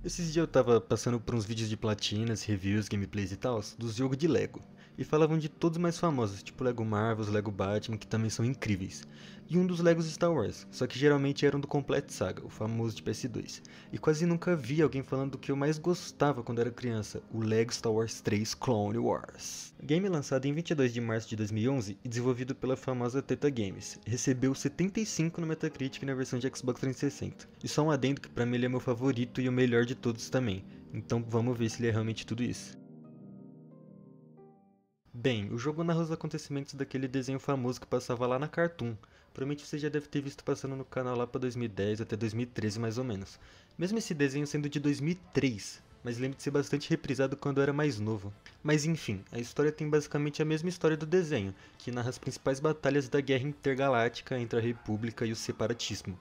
Esses dias eu tava passando por uns vídeos de platinas, reviews, gameplays e tal, dos jogos de Lego. E falavam de todos os mais famosos, tipo Lego Marvel, Lego Batman, que também são incríveis. E um dos Legos Star Wars, só que geralmente eram do Complete Saga, o famoso de PS2. E quase nunca vi alguém falando do que eu mais gostava quando era criança, o Lego Star Wars 3 Clone Wars. Game lançado em 22 de março de 2011 e desenvolvido pela famosa Teta Games. Recebeu 75 no Metacritic na versão de Xbox 360. E só um adendo que pra mim ele é meu favorito e o melhor de todos também. Então vamos ver se ele é realmente tudo isso. Bem, o jogo narra os acontecimentos daquele desenho famoso que passava lá na Cartoon. Provavelmente você já deve ter visto passando no canal lá pra 2010 até 2013 mais ou menos. Mesmo esse desenho sendo de 2003, mas lembro de ser bastante reprisado quando eu era mais novo. Mas enfim, a história tem basicamente a mesma história do desenho, que narra as principais batalhas da Guerra Intergaláctica entre a República e o Separatismo,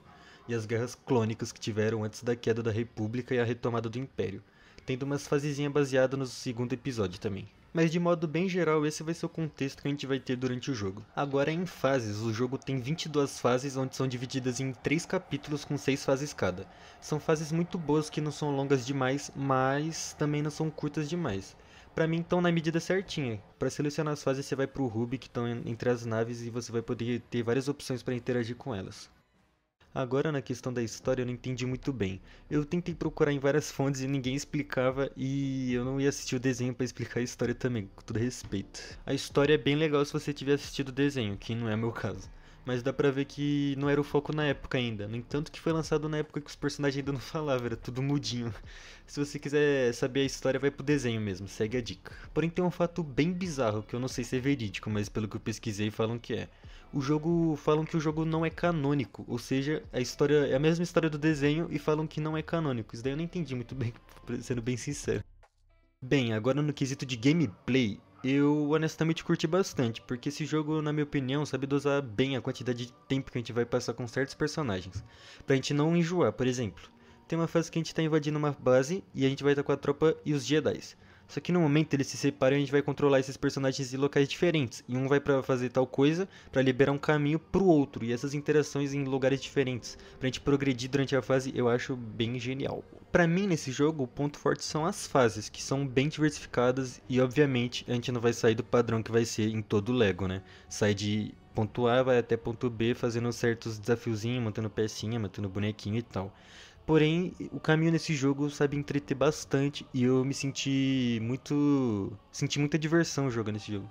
e as guerras clônicas que tiveram antes da queda da República e a retomada do Império, tendo umas fasezinhas baseadas no segundo episódio também. Mas de modo bem geral, esse vai ser o contexto que a gente vai ter durante o jogo. Agora em fases, o jogo tem 22 fases, onde são divididas em 3 capítulos com 6 fases cada. São fases muito boas que não são longas demais, mas também não são curtas demais. Pra mim estão na medida certinha. Para selecionar as fases você vai pro hub que estão entre as naves e você vai poder ter várias opções para interagir com elas. Agora na questão da história eu não entendi muito bem. Eu tentei procurar em várias fontes e ninguém explicava e eu não ia assistir o desenho para explicar a história também, com todo respeito. A história é bem legal se você tiver assistido o desenho, que não é meu caso. Mas dá pra ver que não era o foco na época ainda. No entanto que foi lançado na época que os personagens ainda não falavam, era tudo mudinho. Se você quiser saber a história, vai pro desenho mesmo, segue a dica. Porém tem um fato bem bizarro, que eu não sei se é verídico, mas pelo que eu pesquisei falam que é. Falam que o jogo não é canônico, ou seja, a história é a mesma história do desenho e falam que não é canônico. Isso daí eu não entendi muito bem, sendo bem sincero. Bem, agora no quesito de gameplay, eu honestamente curti bastante, porque esse jogo, na minha opinião, sabe dosar bem a quantidade de tempo que a gente vai passar com certos personagens, pra gente não enjoar. Por exemplo, tem uma fase que a gente tá invadindo uma base e a gente vai estar com a tropa e os Jedis. Só que no momento eles se separam e a gente vai controlar esses personagens em locais diferentes. E um vai pra fazer tal coisa pra liberar um caminho pro outro. E essas interações em lugares diferentes. Pra gente progredir durante a fase, eu acho bem genial. Pra mim nesse jogo, o ponto forte são as fases, que são bem diversificadas. E obviamente a gente não vai sair do padrão que vai ser em todo o Lego, né? Sai de ponto A, vai até ponto B, fazendo certos desafiozinhos, mantendo pecinha, mantendo bonequinho e tal. Porém, o caminho nesse jogo sabe entreter bastante e eu me senti muita diversão jogando esse jogo.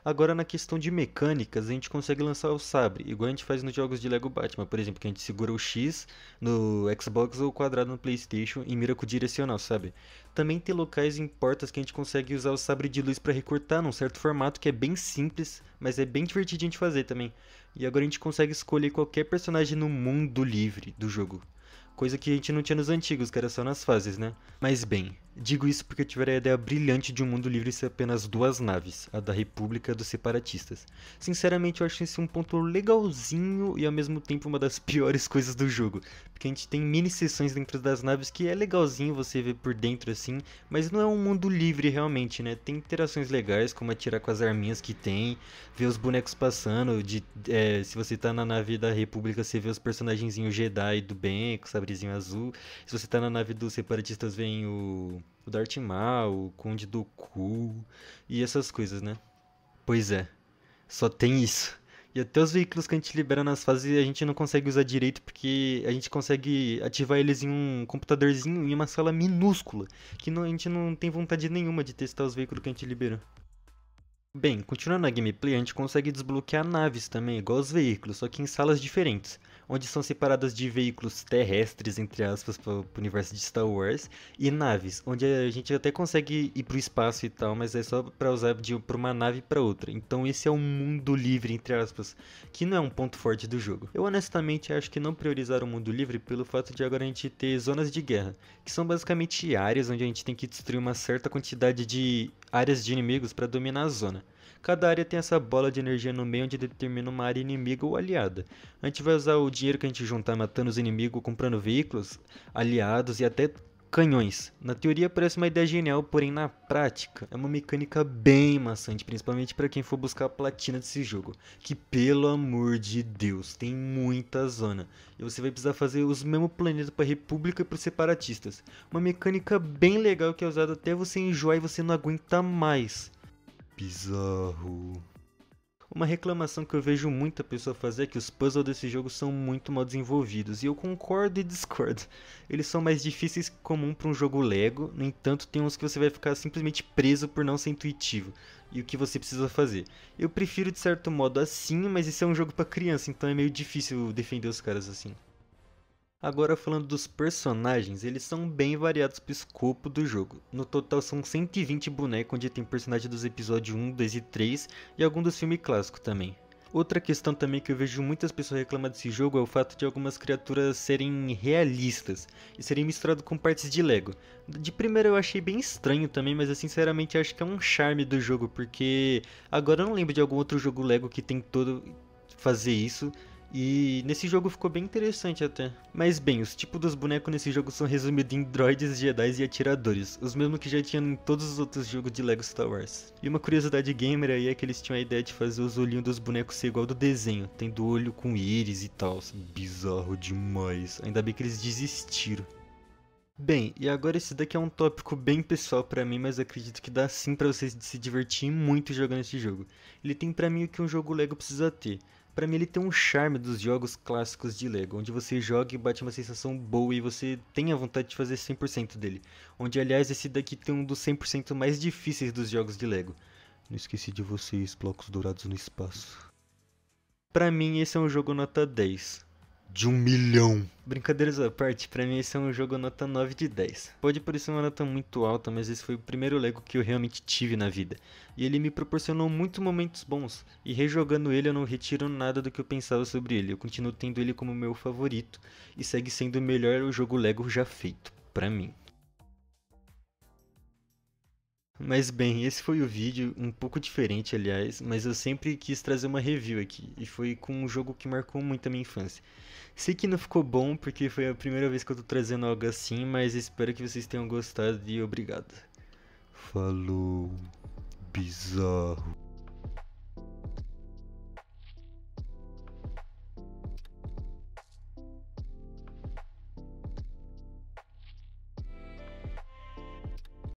Agora na questão de mecânicas, a gente consegue lançar o sabre, igual a gente faz nos jogos de Lego Batman, por exemplo, que a gente segura o X no Xbox ou o quadrado no PlayStation e mira com o direcional, sabe? Também tem locais em portas que a gente consegue usar o sabre de luz para recortar num certo formato que é bem simples, mas é bem divertido de fazer também. E agora a gente consegue escolher qualquer personagem no mundo livre do jogo. Coisa que a gente não tinha nos antigos, que era só nas fases, né? Mas bem, digo isso porque eu tive a ideia brilhante de um mundo livre ser apenas duas naves, a da República e a dos Separatistas. Sinceramente, eu acho esse um ponto legalzinho e ao mesmo tempo uma das piores coisas do jogo. Porque a gente tem mini sessões dentro das naves que é legalzinho você ver por dentro assim, mas não é um mundo livre realmente, né? Tem interações legais, como atirar com as arminhas que tem, ver os bonecos passando, se você tá na nave da República, você vê os personagenzinhos Jedi do bem, com o sabrezinho azul. Se você tá na nave dos separatistas, vem o Darth Maul, o Conde Dooku e essas coisas, né? Pois é, só tem isso. E até os veículos que a gente libera nas fases a gente não consegue usar direito porque a gente consegue ativar eles em um computadorzinho em uma sala minúscula, que a gente não tem vontade nenhuma de testar os veículos que a gente liberou. Bem, continuando na gameplay, a gente consegue desbloquear naves também, igual os veículos, só que em salas diferentes, onde são separadas de veículos terrestres, entre aspas, para o universo de Star Wars, e naves, onde a gente até consegue ir para o espaço e tal, mas é só para usar de para uma nave para outra. Então esse é um mundo livre, entre aspas, que não é um ponto forte do jogo. Eu honestamente acho que não priorizaram o mundo livre pelo fato de agora a gente ter zonas de guerra, que são basicamente áreas onde a gente tem que destruir uma certa quantidade de áreas de inimigos para dominar a zona. Cada área tem essa bola de energia no meio onde determina uma área inimiga ou aliada. A gente vai usar o dinheiro que a gente juntar matando os inimigos, comprando veículos, aliados e até canhões. Na teoria parece uma ideia genial, porém na prática é uma mecânica bem maçante, principalmente para quem for buscar a platina desse jogo, que pelo amor de Deus, tem muita zona. E você vai precisar fazer os mesmos planetas para a República e para os separatistas. Uma mecânica bem legal que é usada até você enjoar e você não aguenta mais. Bizarro. Uma reclamação que eu vejo muita pessoa fazer é que os puzzles desse jogo são muito mal desenvolvidos, e eu concordo e discordo. Eles são mais difíceis que comum para um jogo Lego, no entanto tem uns que você vai ficar simplesmente preso por não ser intuitivo, e o que você precisa fazer. Eu prefiro de certo modo assim, mas esse é um jogo para criança, então é meio difícil defender os caras assim. Agora falando dos personagens, eles são bem variados pro escopo do jogo. No total são 120 bonecos, onde tem personagem dos episódios 1, 2 e 3 e algum dos filmes clássicos também. Outra questão também que eu vejo muitas pessoas reclamar desse jogo é o fato de algumas criaturas serem realistas e serem misturadas com partes de Lego. De primeira eu achei bem estranho também, mas eu sinceramente acho que é um charme do jogo, porque agora eu não lembro de algum outro jogo Lego que tentou fazer isso. E nesse jogo ficou bem interessante até. Mas bem, os tipos dos bonecos nesse jogo são resumidos em droids, jedis e atiradores, os mesmos que já tinham em todos os outros jogos de Lego Star Wars. E uma curiosidade gamer aí é que eles tinham a ideia de fazer os olhinhos dos bonecos ser igual do desenho, tendo olho com íris e tal. Bizarro demais, ainda bem que eles desistiram. Bem, e agora esse daqui é um tópico bem pessoal pra mim, mas acredito que dá sim pra vocês se divertir muito jogando esse jogo. Ele tem pra mim o que um jogo Lego precisa ter. Pra mim ele tem um charme dos jogos clássicos de Lego, onde você joga e bate uma sensação boa e você tem a vontade de fazer 100% dele. Onde aliás esse daqui tem um dos 100% mais difíceis dos jogos de Lego. Não esqueci de vocês, blocos dourados no espaço. Pra mim esse é um jogo nota 10. De 1 milhão. Brincadeiras à parte, pra mim esse é um jogo nota 9 de 10. Pode parecer uma nota muito alta, mas esse foi o primeiro Lego que eu realmente tive na vida. E ele me proporcionou muitos momentos bons. E rejogando ele eu não retiro nada do que eu pensava sobre ele. Eu continuo tendo ele como meu favorito. E segue sendo o melhor jogo Lego já feito, pra mim. Mas bem, esse foi o vídeo, um pouco diferente aliás, mas eu sempre quis trazer uma review aqui, e foi com um jogo que marcou muito a minha infância. Sei que não ficou bom porque foi a primeira vez que eu tô trazendo algo assim, mas espero que vocês tenham gostado e obrigado. Falou, bizarro.